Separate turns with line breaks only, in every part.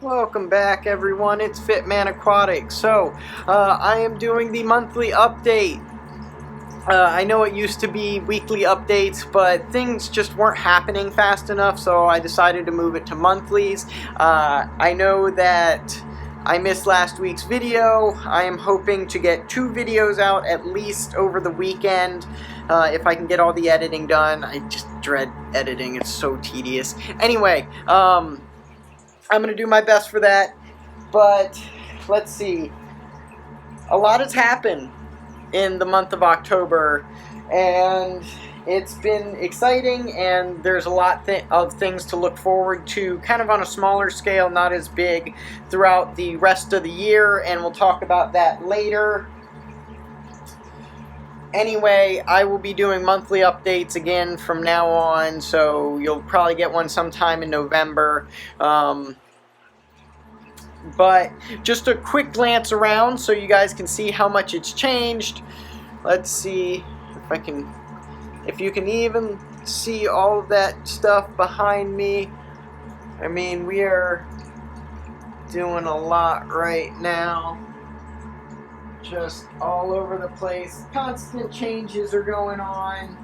Welcome back, everyone. It's Fitman Aquatic. I am doing the monthly update. I know it used to be weekly updates, but things just weren't happening fast enough, so I decided to move it to monthlies. I know that I missed last week's video. I am hoping to get 2 videos out at least over the weekend. If I can get all the editing done. I just dread editing, it's so tedious. Anyway, I'm going to do my best for that. But let's see. A lot has happened in the month of October, and it's been exciting, and there's a lot of things to look forward to, kind of on a smaller scale, not as big, throughout the rest of the year, and we'll talk about that later. Anyway, I will be doing monthly updates again from now on, so you'll probably get one sometime in November. But just a quick glance around so you guys can see how much it's changed. Let's see if you can even see all of that stuff behind me. I mean, we are doing a lot right now. Just all over the place. Constant changes are going on,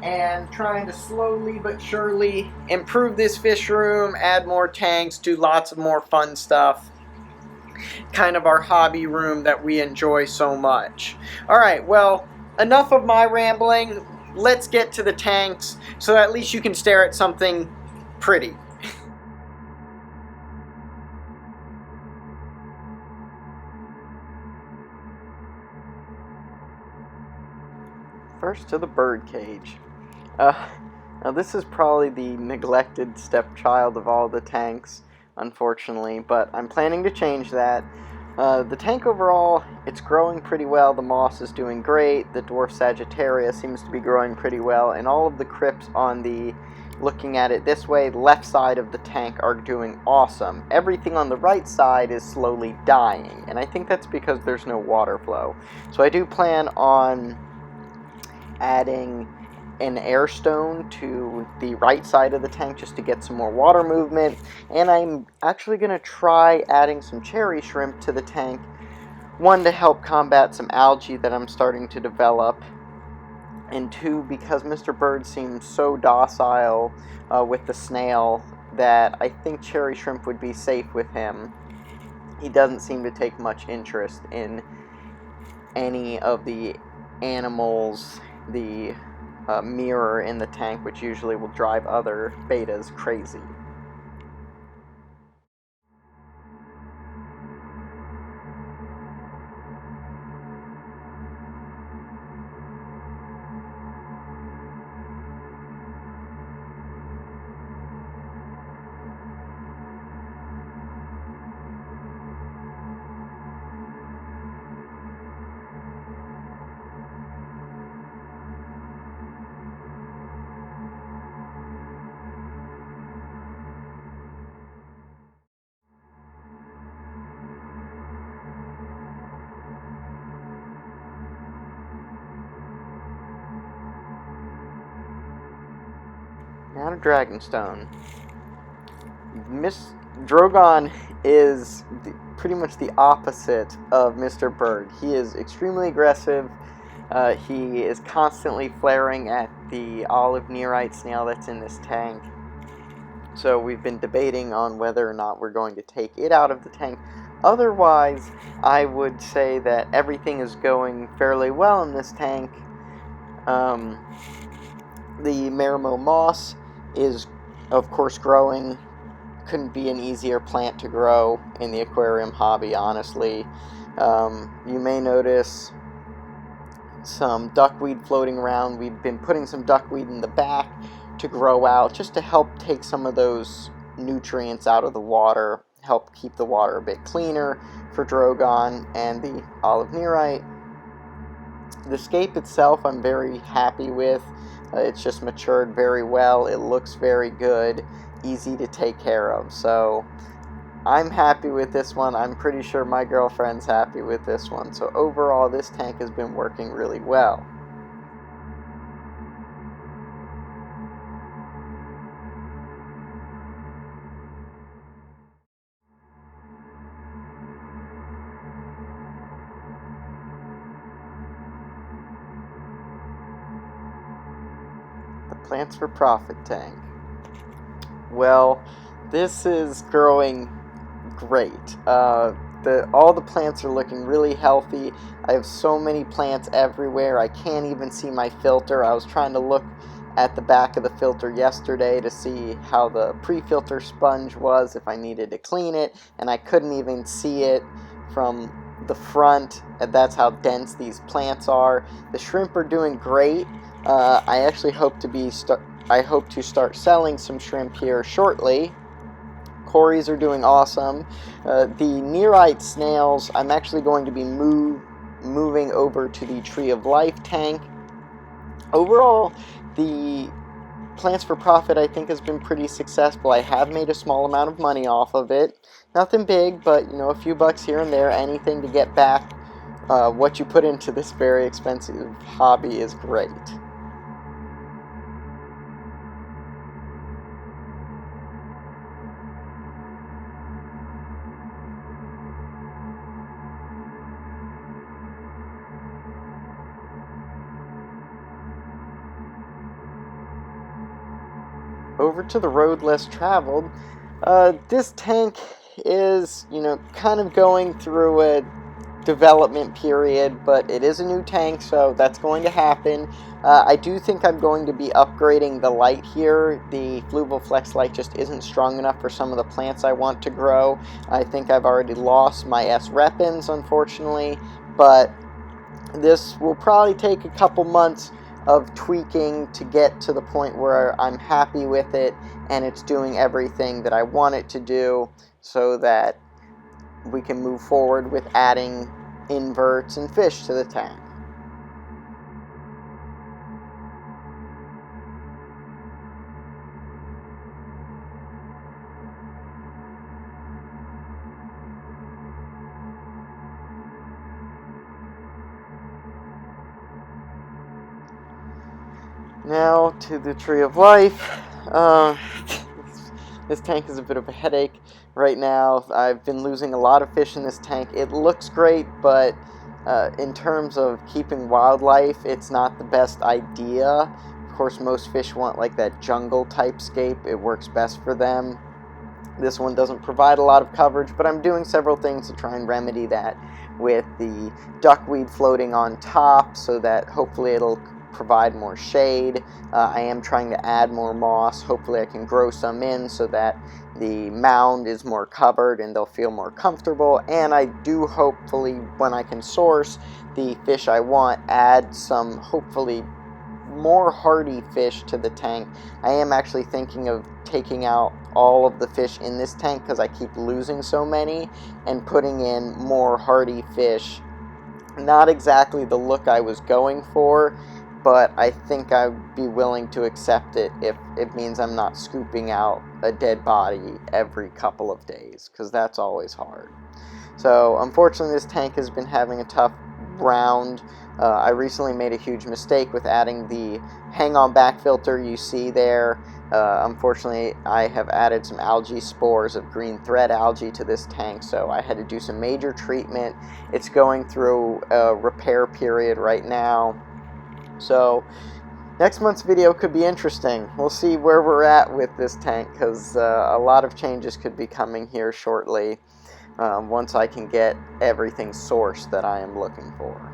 and trying to slowly but surely improve this fish room, add more tanks, do lots of more fun stuff. Kind of our hobby room that we enjoy so much. Alright, well, enough of my rambling. Let's get to the tanks so at least you can stare at something pretty. First to the birdcage. Now this is probably the neglected stepchild of all the tanks, unfortunately, but I'm planning to change that. The tank overall, it's growing pretty well. The moss is doing great. The dwarf Sagittarius seems to be growing pretty well, and all of the crypts on the, looking at it this way, left side of the tank are doing awesome. Everything on the right side is slowly dying, and I think that's because there's no water flow. So I do plan on adding an air stone to the right side of the tank just to get some more water movement, and I'm actually going to try adding some cherry shrimp to the tank, one to help combat some algae that I'm starting to develop, and two because Mr. Bird seems so docile with the snail that I think cherry shrimp would be safe with him. He doesn't seem to take much interest in any of the animals, the mirror in the tank, which usually will drive other betas crazy. Now to Dragonstone. Miss Drogon is pretty much the opposite of Mr. Bird. He is extremely aggressive. He is constantly flaring at the olive nerite snail that's in this tank. So we've been debating on whether or not we're going to take it out of the tank. Otherwise, I would say that everything is going fairly well in this tank. The Marimo moss is, of course, growing. Couldn't be an easier plant to grow in the aquarium hobby, honestly. You may notice some duckweed floating around. We've been putting some duckweed in the back to grow out, just to help take some of those nutrients out of the water, help keep the water a bit cleaner for Drogon and the olive nerite. The scape itself I'm very happy with. It's just matured very well. It looks very good, easy to take care of. So I'm happy with this one. I'm pretty sure my girlfriend's happy with this one. So overall, this tank has been working really well. Plants for Profit tank. Well, this is growing great. All the plants are looking really healthy. I have so many plants everywhere. I can't even see my filter. I was trying to look at the back of the filter yesterday to see how the pre-filter sponge was, if I needed to clean it, and I couldn't even see it from the front. That's how dense these plants are. The shrimp are doing great. I actually hope to start selling some shrimp here shortly. Cories are doing awesome. The Nearite snails, I'm actually going to be moving over to the Tree of Life tank. Overall, the Plants for Profit, I think, has been pretty successful. I have made a small amount of money off of it. Nothing big, but, a few bucks here and there. Anything to get back what you put into this very expensive hobby is great. Over to the road less traveled. This tank is, kind of going through a development period, but it is a new tank, so that's going to happen. I do think I'm going to be upgrading the light here. The Fluval Flex light just isn't strong enough for some of the plants I want to grow. I think I've already lost my S-Repens, unfortunately, but this will probably take a couple months of tweaking to get to the point where I'm happy with it and it's doing everything that I want it to do, so that we can move forward with adding inverts and fish to the tank. Now to the Tree of Life. This tank is a bit of a headache right now. I've been losing a lot of fish in this tank. It looks great, but in terms of keeping wildlife, it's not the best idea. Of course, most fish want like that jungle type scape. It works best for them. This one doesn't provide a lot of coverage, but I'm doing several things to try and remedy that, with the duckweed floating on top so that hopefully it'll provide more shade. I am trying to add more moss. Hopefully I can grow some in so that the mound is more covered and they'll feel more comfortable. And I do hopefully, when I can source the fish I want, add some hopefully more hardy fish to the tank. I am actually thinking of taking out all of the fish in this tank because I keep losing so many, and putting in more hardy fish. Not exactly the look I was going for, but I think I'd be willing to accept it if it means I'm not scooping out a dead body every couple of days, because that's always hard. So unfortunately this tank has been having a tough round. I recently made a huge mistake with adding the hang-on back filter you see there. Unfortunately, I have added some algae spores of green thread algae to this tank, so I had to do some major treatment. It's going through a repair period right now. So next month's video could be interesting. We'll see where we're at with this tank, because a lot of changes could be coming here shortly, once I can get everything sourced that I am looking for.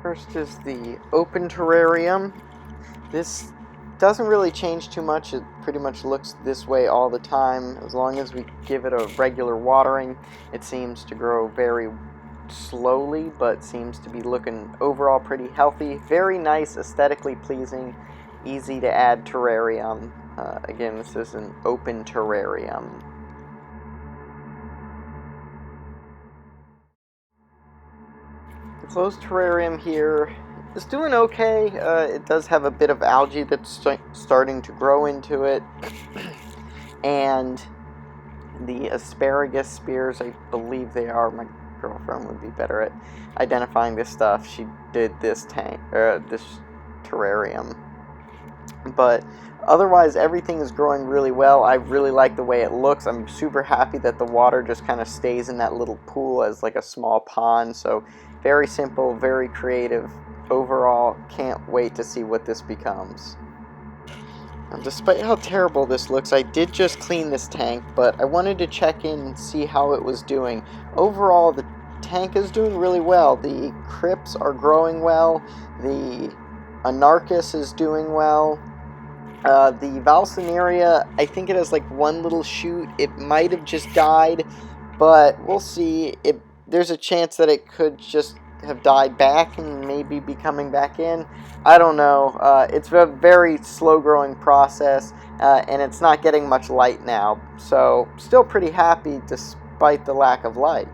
First is the open terrarium. This doesn't really change too much. It pretty much looks this way all the time. As long as we give it a regular watering, it seems to grow very slowly, but seems to be looking overall pretty healthy. Very nice, aesthetically pleasing, easy to add terrarium. Again, this is an open terrarium. The closed terrarium here is doing okay. It does have a bit of algae that's starting to grow into it. And the asparagus spears, I believe they are. My girlfriend would be better at identifying this stuff. She did this this terrarium. But otherwise, everything is growing really well. I really like the way it looks. I'm super happy that the water just kind of stays in that little pool as like a small pond. So very simple, very creative. Overall, can't wait to see what this becomes. Now, despite how terrible this looks, I did just clean this tank, but I wanted to check in and see how it was doing. Overall, the tank is doing really well. The crypts are growing well. The anarchus is doing well. The valsenaria, I think it has like one little shoot. It might have just died, but we'll see. There's a chance that it could just have died back and maybe be coming back in. I don't know. It's a very slow growing process, and it's not getting much light now. So still pretty happy despite the lack of light.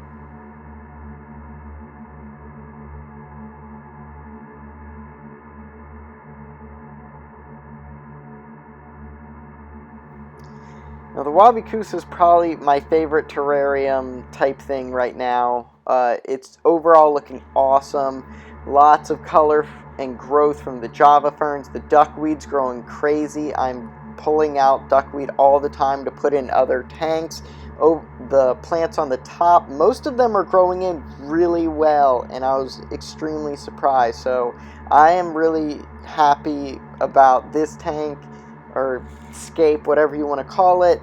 Now, the Wabikus is probably my favorite terrarium type thing right now. It's overall looking awesome. Lots of color and growth from the Java ferns. The duckweed's growing crazy. I'm pulling out duckweed all the time to put in other tanks. Oh, the plants on the top, most of them are growing in really well, and I was extremely surprised. So I am really happy about this tank, or scape, whatever you want to call it,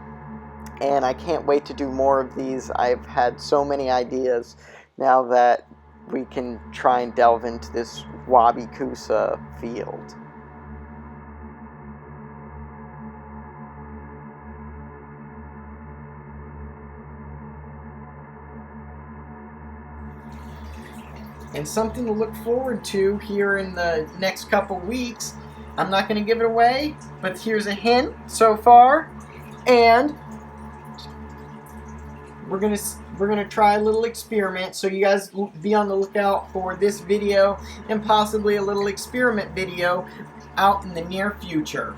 and I can't wait to do more of these. I've had so many ideas now that we can try and delve into this Wabikusa field. And something to look forward to here in the next couple weeks. I'm not going to give it away, but here's a hint so far. And we're gonna try a little experiment, so you guys be on the lookout for this video and possibly a little experiment video out in the near future.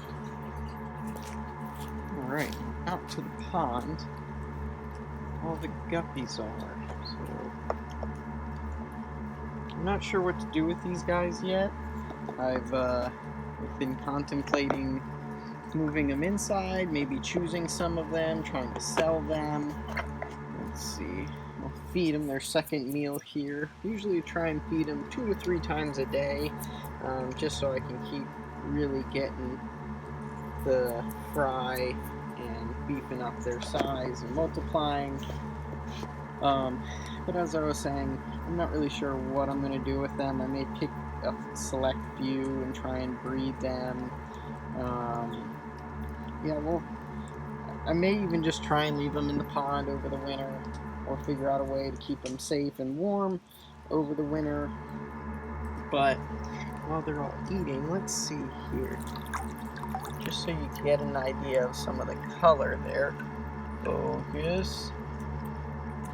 Alright, out to the pond. All the guppies are. So I'm not sure what to do with these guys yet. I've been contemplating moving them inside, maybe choosing some of them, trying to sell them. Let's see. I'll feed them their second meal here. Usually try and feed them 2 to 3 times a day, just so I can keep really getting the fry and beefing up their size and multiplying. But as I was saying, I'm not really sure what I'm going to do with them. I may pick a select few and try and breed them. Yeah, well, I may even just try and leave them in the pond over the winter, or figure out a way to keep them safe and warm over the winter. But while they're all eating, let's see here, just so you get an idea of some of the color there. Focus.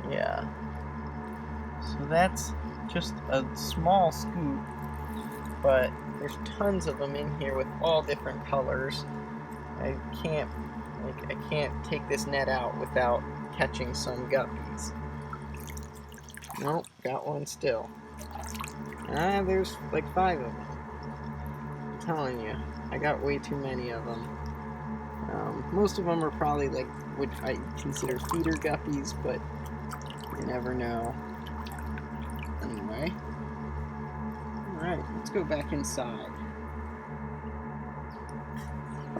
Yeah. So that's just a small scoop, but there's tons of them in here with all different colors. I can't take this net out without catching some guppies. Nope, got one still. There's like 5 of them. I'm telling you, I got way too many of them. Most of them are probably like what I consider feeder guppies, but you never know. Anyway, alright, let's go back inside.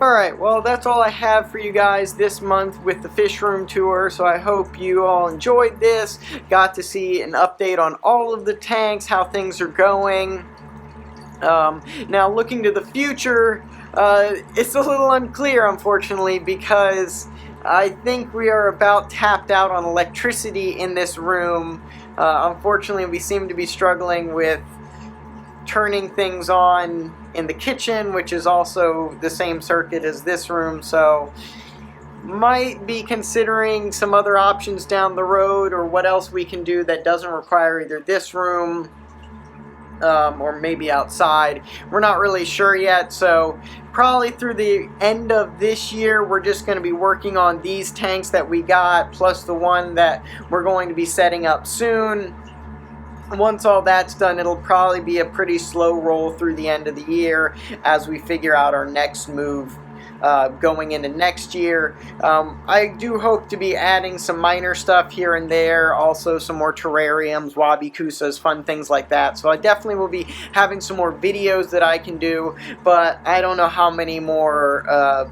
Alright, well, that's all I have for you guys this month with the fish room tour, so I hope you all enjoyed this, got to see an update on all of the tanks, how things are going. Now, looking to the future, It's a little unclear, unfortunately, because I think we are about tapped out on electricity in this room. Unfortunately, we seem to be struggling with turning things on in the kitchen, which is also the same circuit as this room, so might be considering some other options down the road, or what else we can do that doesn't require either this room or maybe outside. We're not really sure yet, so probably through the end of this year we're just going to be working on these tanks that we got, plus the one that we're going to be setting up soon. Once all that's done, it'll probably be a pretty slow roll through the end of the year as we figure out our next move going into next year. I do hope to be adding some minor stuff here and there, also some more terrariums, wabi-kusas, fun things like that. So I definitely will be having some more videos that I can do, but I don't know how many more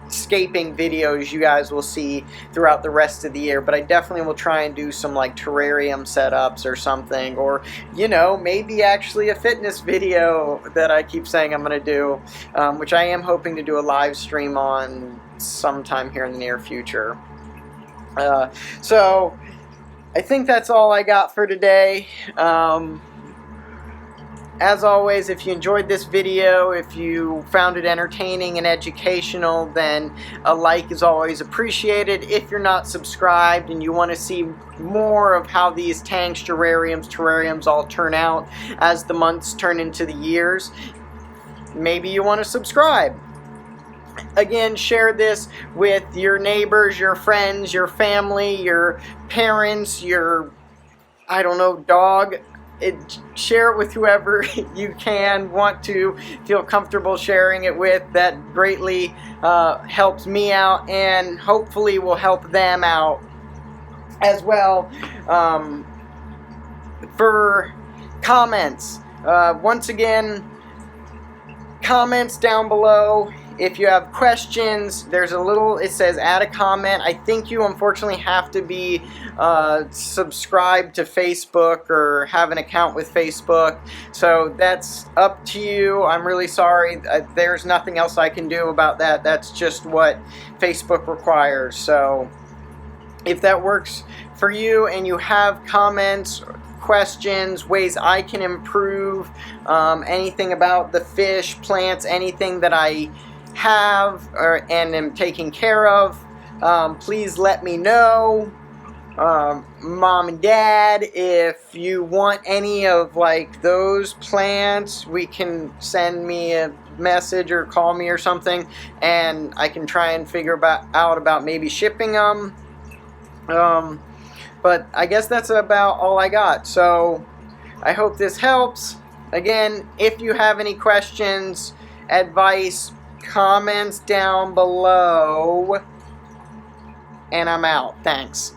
escaping videos you guys will see throughout the rest of the year, but I definitely will try and do some like terrarium setups or something, or you know, maybe actually a fitness video that I keep saying I'm going to do, which I am hoping to do a live stream on sometime here in the near future. So I think that's all I got for today. As always, if you enjoyed this video, if you found it entertaining and educational, then a like is always appreciated. If you're not subscribed and you want to see more of how these tanks, terrariums all turn out as the months turn into the years, maybe you want to subscribe. Again, share this with your neighbors, your friends, your family, your parents, your, I don't know, dog. Share it with whoever you want to feel comfortable sharing it with. That greatly helps me out, and hopefully will help them out as well. For comments, once again, comments down below. If you have questions, there's a little, it says add a comment. I think you unfortunately have to be subscribed to Facebook or have an account with Facebook. So that's up to you. I'm really sorry. There's nothing else I can do about that. That's just what Facebook requires. So if that works for you and you have comments, questions, ways I can improve, anything about the fish, plants, anything that I have and am taking care of, please let me know. Mom and Dad, if you want any of like those plants, we can send me a message or call me or something, and I can try and figure out about maybe shipping them. But I guess that's about all I got. So I hope this helps. Again, if you have any questions, advice, comments down below, and I'm out. Thanks.